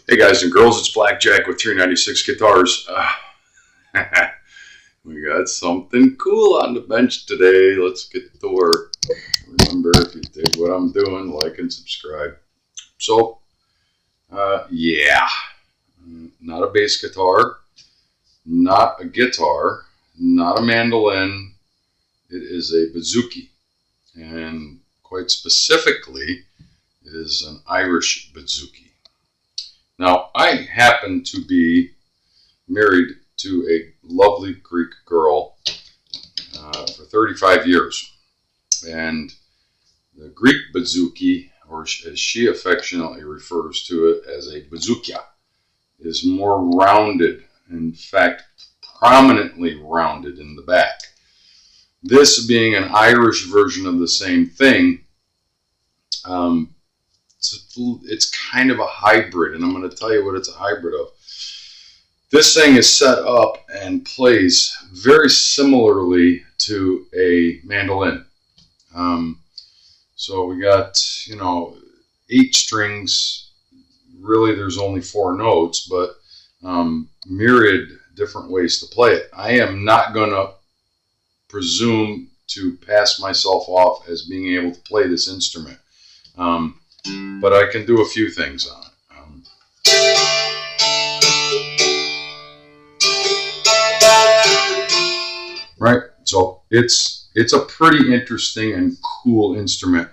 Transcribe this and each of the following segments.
Hey guys and girls, it's Blackjack with 396 Guitars. We got something cool on the bench today. Let's get to work. Remember, if you dig what I'm doing, like and subscribe. So, yeah, not a bass guitar, not a guitar, not a mandolin. It is a bouzouki, and quite specifically, it is an Irish bouzouki. Now, I happen to be married to a lovely Greek girl for 35 years. And the Greek bouzouki, or as she affectionately refers to it as a bouzoukia, is more rounded, in fact, prominently rounded in the back. This being an Irish version of the same thing, it's kind of a hybrid, and I'm going to tell you what it's a hybrid of. This thing is set up and plays very similarly to a mandolin. So we got, 8 strings. Really, there's only 4 notes, but myriad different ways to play it. I am not going to presume to pass myself off as being able to play this instrument. But I can do a few things on it. Right, so it's a pretty interesting and cool instrument.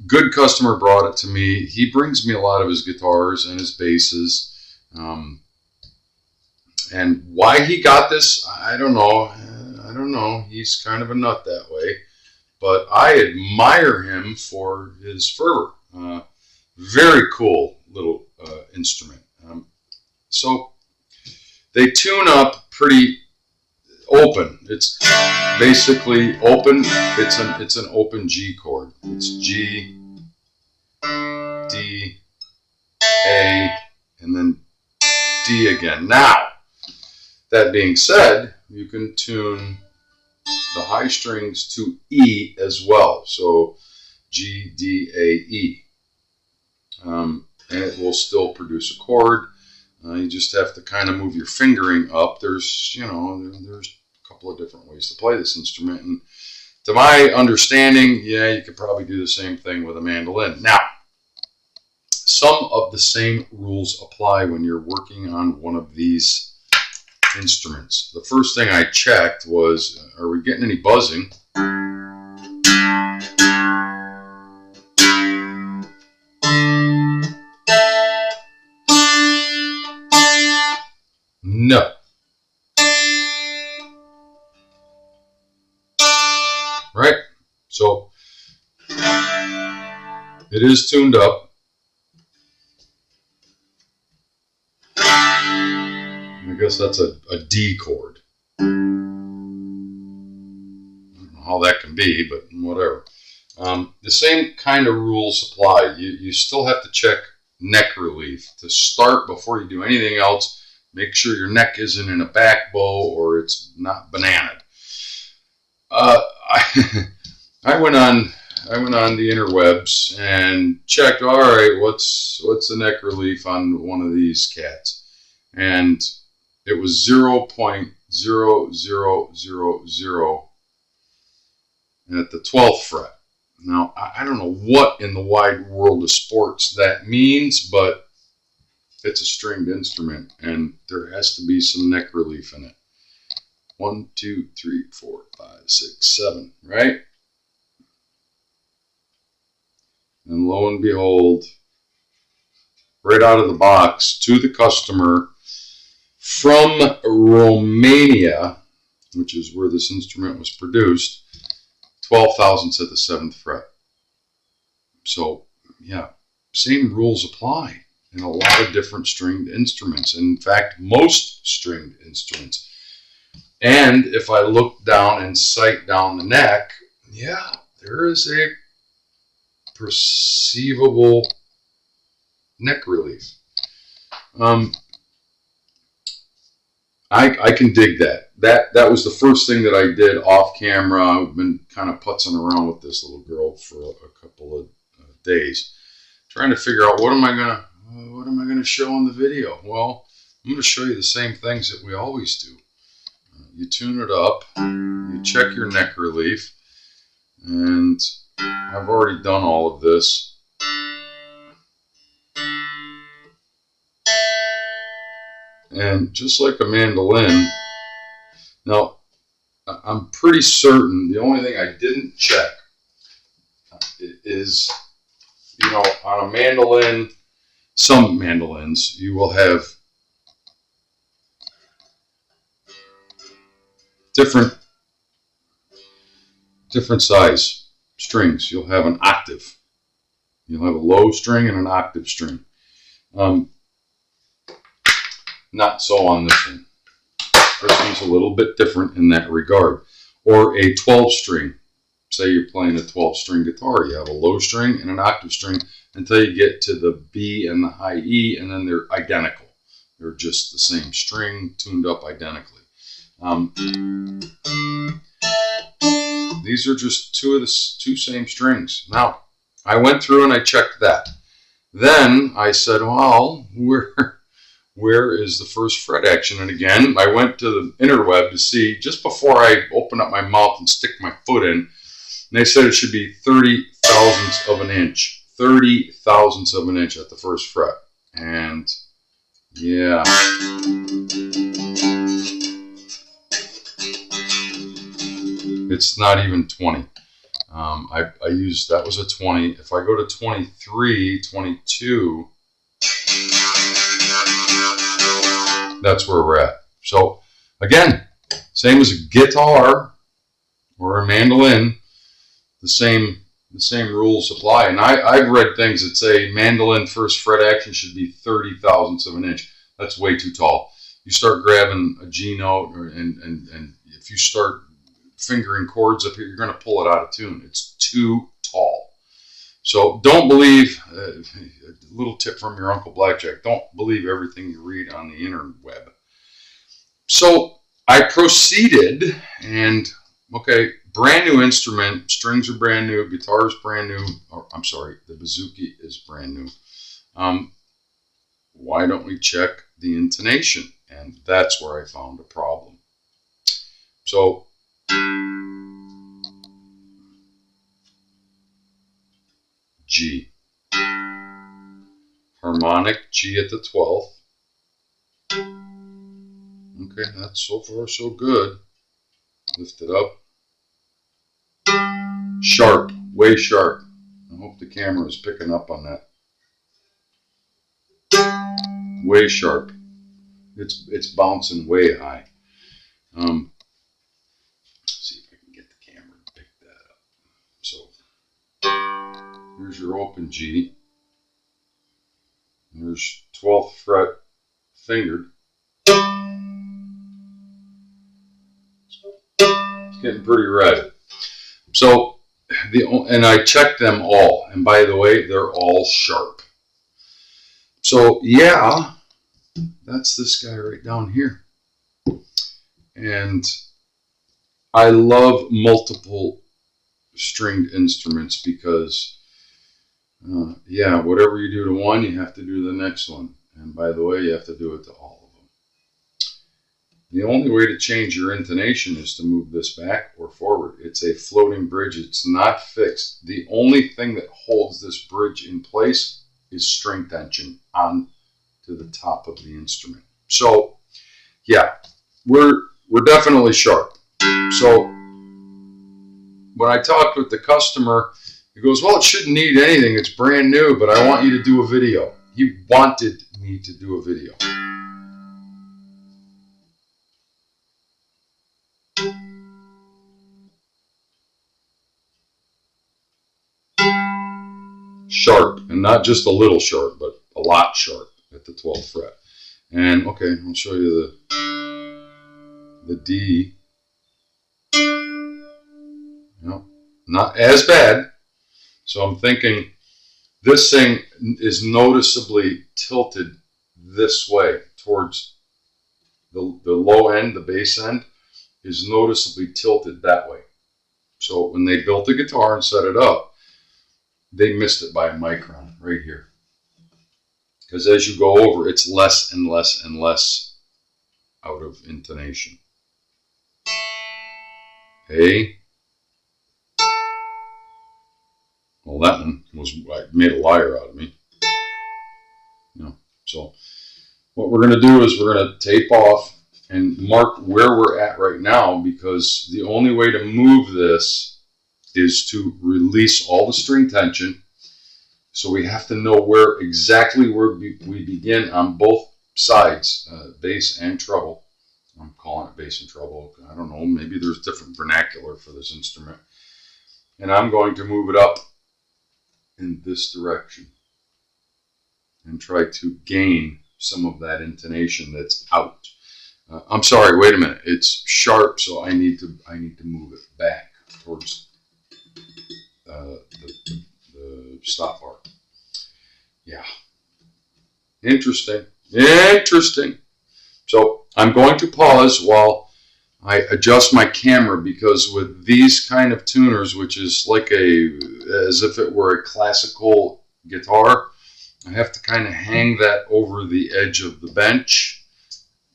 Good customer brought it to me. He brings me a lot of his guitars and his basses. And why he got this, I don't know. He's kind of a nut that way. But I admire him for his fervor. Very cool little instrument. So they tune up pretty open. It's basically open. It's an open G chord. It's G, D, A, and then D again. Now, that being said, you can tune the high strings to E as well. So G, D, A, E. And it will still produce a chord. You just have to kind of move your fingering up. There's a couple of different ways to play this instrument. And to my understanding, yeah, you could probably do the same thing with a mandolin. Now, some of the same rules apply when you're working on one of these instruments. The first thing I checked was, are we getting any buzzing? No. Right? So it is tuned up. I guess that's a D chord. I don't know how that can be, but whatever. The same kind of rules apply. You still have to check neck relief to start before you do anything else. Make sure your neck isn't in a back bow or it's not bananaed. I went on the interwebs and checked. All right, what's the neck relief on one of these cats? And it was 0.0000 at the 12th fret. Now, I don't know what in the wide world of sports that means, but it's a stringed instrument, and there has to be some neck relief in it. 1, 2, 3, 4, 5, 6, 7, right? And lo and behold, right out of the box to the customer from Romania, which is where this instrument was produced, 12 thousandths at the 7th fret. So, yeah, same rules apply in a lot of different stringed instruments. In fact, most stringed instruments. And if I look down and sight down the neck, yeah, there is a perceivable neck relief. I can dig that. That was the first thing that I did off camera. I've been kind of putzing around with this little girl for a couple of days, trying to figure out what am I gonna going to show in the video? Well, I'm going to show you the same things that we always do. You tune it up, you check your neck relief, and I've already done all of this. And just like a mandolin, now I'm pretty certain the only thing I didn't check is, you know, on a mandolin, some mandolins, you will have different size strings. You'll have an octave. You'll have a low string and an octave string. Not so on this one. This one's a little bit different in that regard. Or a 12 string. Say you're playing a 12 string guitar. You have a low string and an octave string until you get to the B and the high E, and then they're identical. They're just the same string tuned up identically. These are just two same strings. Now, I went through and I checked that. Then I said, well, where is the first fret action? And again, I went to the interweb to see, just before I open up my mouth and stick my foot in, and they said it should be 30 thousandths of an inch. 30 thousandths of an inch at the first fret. And yeah. It's not even 20. That was a 20. If I go to 23, 22, that's where we're at. So again, same as a guitar or a mandolin, the same rules apply. And I've read things that say mandolin first fret action should be 30 thousandths of an inch. That's way too tall. You start grabbing a G note, and if you start fingering chords up here, you're going to pull it out of tune. It's too tall. So don't believe, a little tip from your Uncle Blackjack, don't believe everything you read on the interweb. So I proceeded, and okay, brand new instrument, strings are brand new, guitar is brand new, I'm sorry, the Bouzouki is brand new. Why don't we check the intonation? And that's where I found a problem. So G. Harmonic G at the 12th. Okay, that's so far so good. Lift it up. Sharp, way sharp. I hope the camera is picking up on that. Way sharp. It's bouncing way high. Let's see if I can get the camera to pick that up. So here's your open G. There's 12th fret fingered. It's getting pretty red. So and I checked them all, and by the way, they're all sharp. So yeah, that's this guy right down here. And I love multiple stringed instruments because yeah, whatever you do to one, you have to do the next one. And by the way, you have to do it to all of them. The only way to change your intonation is to move this back or forward. It's a floating bridge. It's not fixed. The only thing that holds this bridge in place is string tension on to the top of the instrument. So yeah, we're definitely sharp. So when I talked with the customer, he goes, well, it shouldn't need anything. It's brand new, but I want you to do a video. He wanted me to do a video. Sharp, and not just a little sharp, but a lot sharp at the 12th fret. And okay, I'll show you the D. No, not as bad. So I'm thinking this thing is noticeably tilted this way towards the low end, the bass end is noticeably tilted that way. So when they built the guitar and set it up, they missed it by a micron right here. Because as you go over, it's less and less and less out of intonation. A. Well, that one made a liar out of me. So what we're going to do is we're going to tape off and mark where we're at right now, because the only way to move this is to release all the string tension. So we have to know exactly where we begin on both sides, bass and treble. I'm calling it bass and treble. I don't know, maybe there's different vernacular for this instrument. And I'm going to move it up in this direction and try to gain some of that intonation that's out. I'm sorry, wait a minute. It's sharp, so I need to move it back towards the stop bar. Yeah. Interesting. So I'm going to pause while I adjust my camera, because with these kind of tuners, which is like as if it were a classical guitar, I have to kind of hang that over the edge of the bench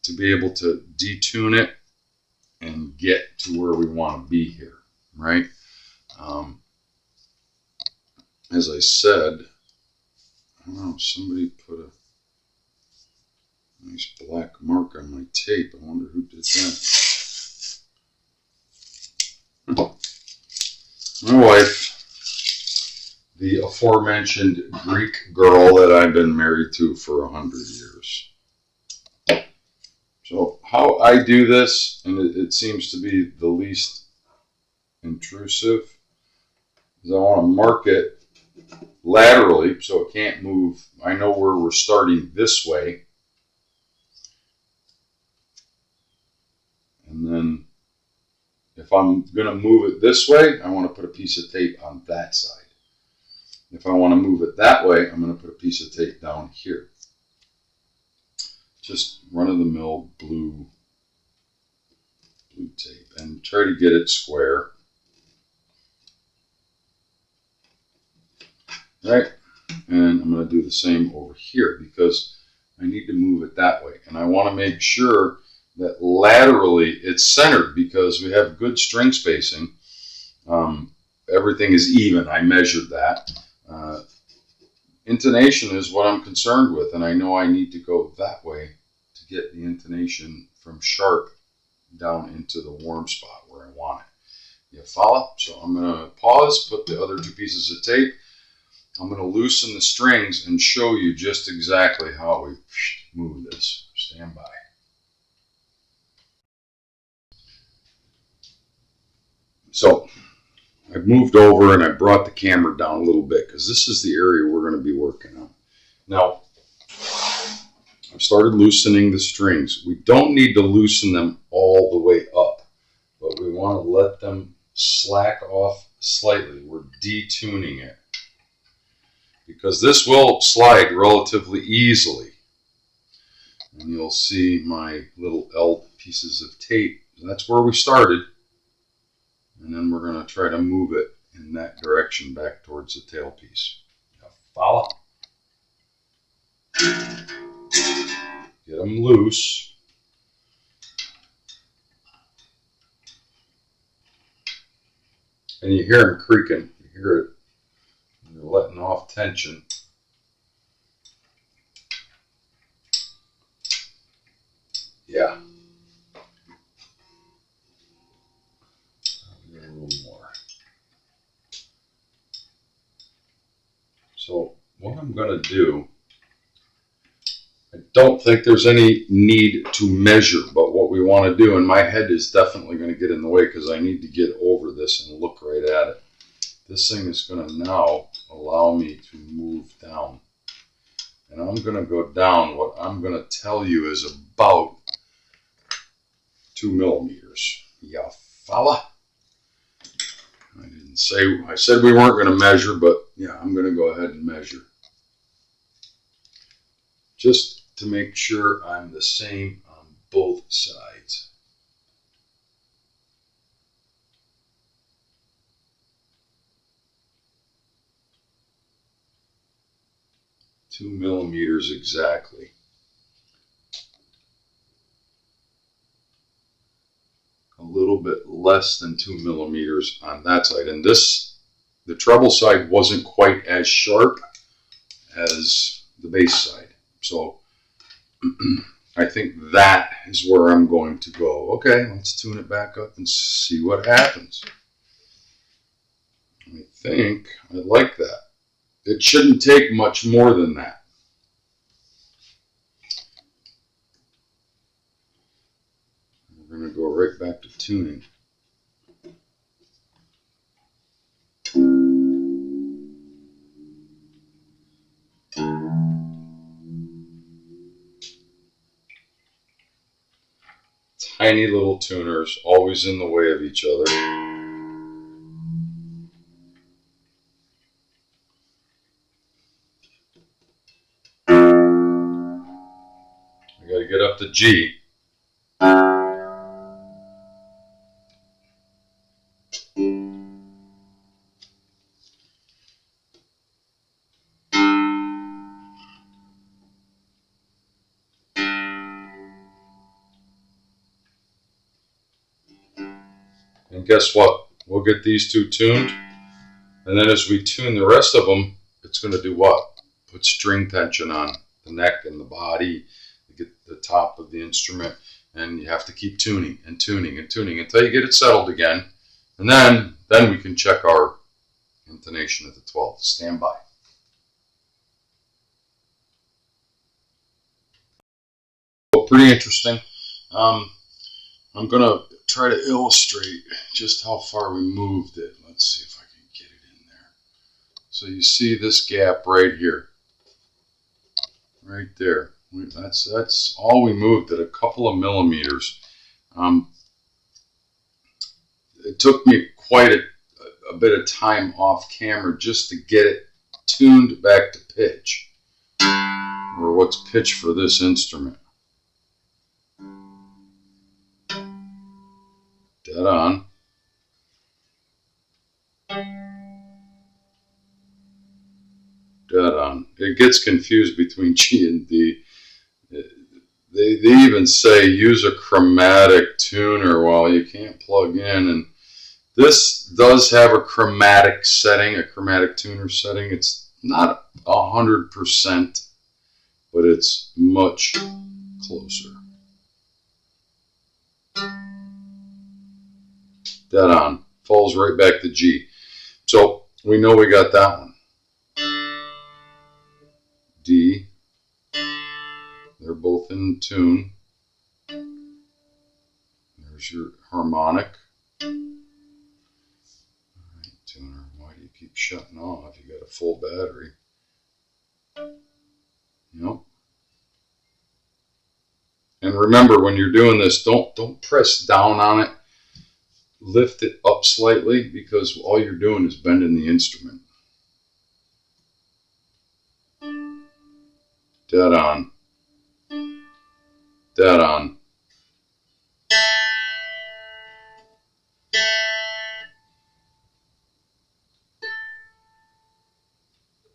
to be able to detune it and get to where we want to be here, right? As I said, I don't know, somebody put a nice black mark on my tape. I wonder who did that. My wife, the aforementioned Greek girl that I've been married to for 100 years. So how I do this, and it seems to be the least intrusive, is I want to mark it laterally so it can't move. I know where we're starting this way. And then if I'm going to move it this way, I want to put a piece of tape on that side. If I want to move it that way, I'm going to put a piece of tape down here. Just run-of-the-mill blue tape, and try to get it square. Right? And I'm going to do the same over here, because I need to move it that way. And I want to make sure that laterally it's centered, because we have good string spacing. Everything is even. I measured that. Intonation is what I'm concerned with, and I know I need to go that way to get the intonation from sharp down into the warm spot where I want it. You follow? So I'm going to pause, put the other two pieces of tape. I'm going to loosen the strings and show you just exactly how we move this. Stand by. So I've moved over and I brought the camera down a little bit, because this is the area we're going to be working on. Now, I've started loosening the strings. We don't need to loosen them all the way up, but we want to let them slack off slightly. We're detuning it, because this will slide relatively easily. And you'll see my little L pieces of tape. That's where we started. And then we're going to try to move it in that direction back towards the tailpiece. Now follow. Get them loose. And you hear them creaking. You hear it. You're letting off tension. Yeah. A little more. So what I'm going to do, I don't think there's any need to measure, but what we want to do, and my head is definitely going to get in the way because I need to get over this and look right at it. This thing is going to now allow me to move down. And I'm going to go down. What I'm going to tell you is about 2 millimeters. Ya fella? I didn't say, I said we weren't going to measure, but yeah, I'm going to go ahead and measure. Just to make sure I'm the same on both sides. 2 millimeters exactly. A little bit less than 2 millimeters on that side. And this, the treble side wasn't quite as sharp as the bass side. So I think that is where I'm going to go. Okay, let's tune it back up and see what happens. I think I like that. It shouldn't take much more than that. We're going to go right back to tuning. Tiny little tuners, always in the way of each other. I got to get up to G. And guess what? We'll get these two tuned. And then as we tune the rest of them, it's going to do what? Put string tension on the neck and the body, get the top of the instrument, and you have to keep tuning and tuning and tuning until you get it settled again. And then we can check our intonation at the 12th. Stand by. So pretty interesting. I'm going to try to illustrate just how far we moved it. Let's see if I can get it in there. So you see this gap right here. Right there. That's all we moved it, a couple of millimeters. It took me quite a bit of time off camera just to get it tuned back to pitch, or what's pitch for this instrument. Dead on. Dead on. It gets confused between G and D. They even say use a chromatic tuner. Well, you can't plug in, and this does have a chromatic setting, a chromatic tuner setting. It's not 100%, but it's much closer. Dead on. Falls right back to G. So we know we got that one. D. They're both in tune. There's your harmonic. All right, tuner, why do you keep shutting off? You got a full battery. Yep. And remember, when you're doing this, don't press down on it. Lift it up slightly, because all you're doing is bending the instrument. Dead on. Dead on.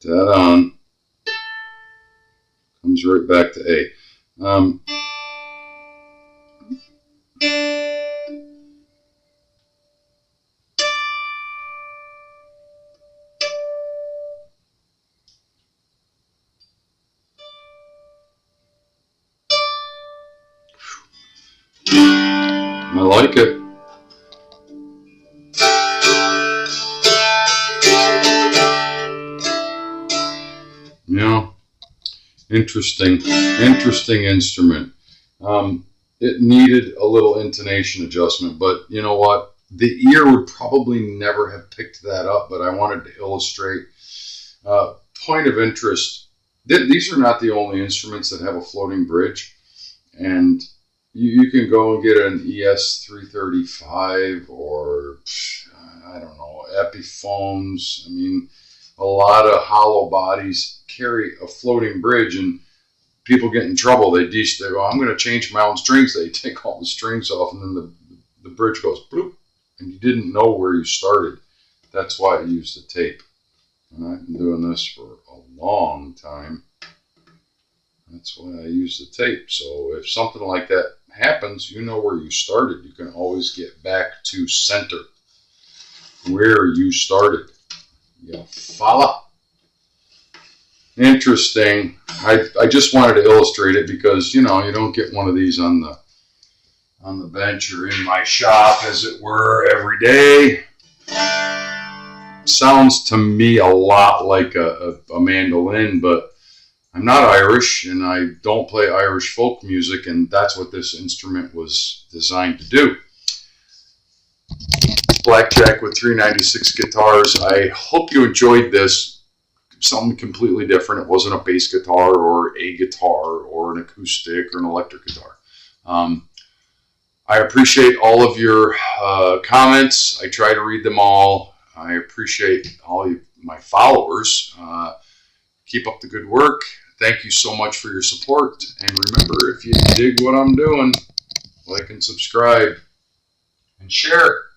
Dead on. Comes right back to A. I like it. Yeah, interesting instrument. It needed a little intonation adjustment, but you know what? The ear would probably never have picked that up, but I wanted to illustrate. Point of interest, these are not the only instruments that have a floating bridge, and you can go and get an ES335 or, I don't know, Epiphones. I mean, a lot of hollow bodies carry a floating bridge, and people get in trouble. They go, I'm going to change my own strings. They take all the strings off, and then the bridge goes bloop, and you didn't know where you started. That's why I used the tape. And I've been doing this for a long time. That's why I use the tape. So if something like that happens, you know where you started. You can always get back to center, where you started. You follow? Interesting. I just wanted to illustrate it because, you know, you don't get one of these on the bench or in my shop, as it were, every day. Sounds to me a lot like a mandolin, but I'm not Irish and I don't play Irish folk music, and that's what this instrument was designed to do. Blackjack with 396 guitars. I hope you enjoyed this. Something completely different. It wasn't a bass guitar or a guitar or an acoustic or an electric guitar. I appreciate all of your comments. I try to read them all. I appreciate all my followers. Keep up the good work. Thank you so much for your support. And remember, if you dig what I'm doing, like and subscribe and share.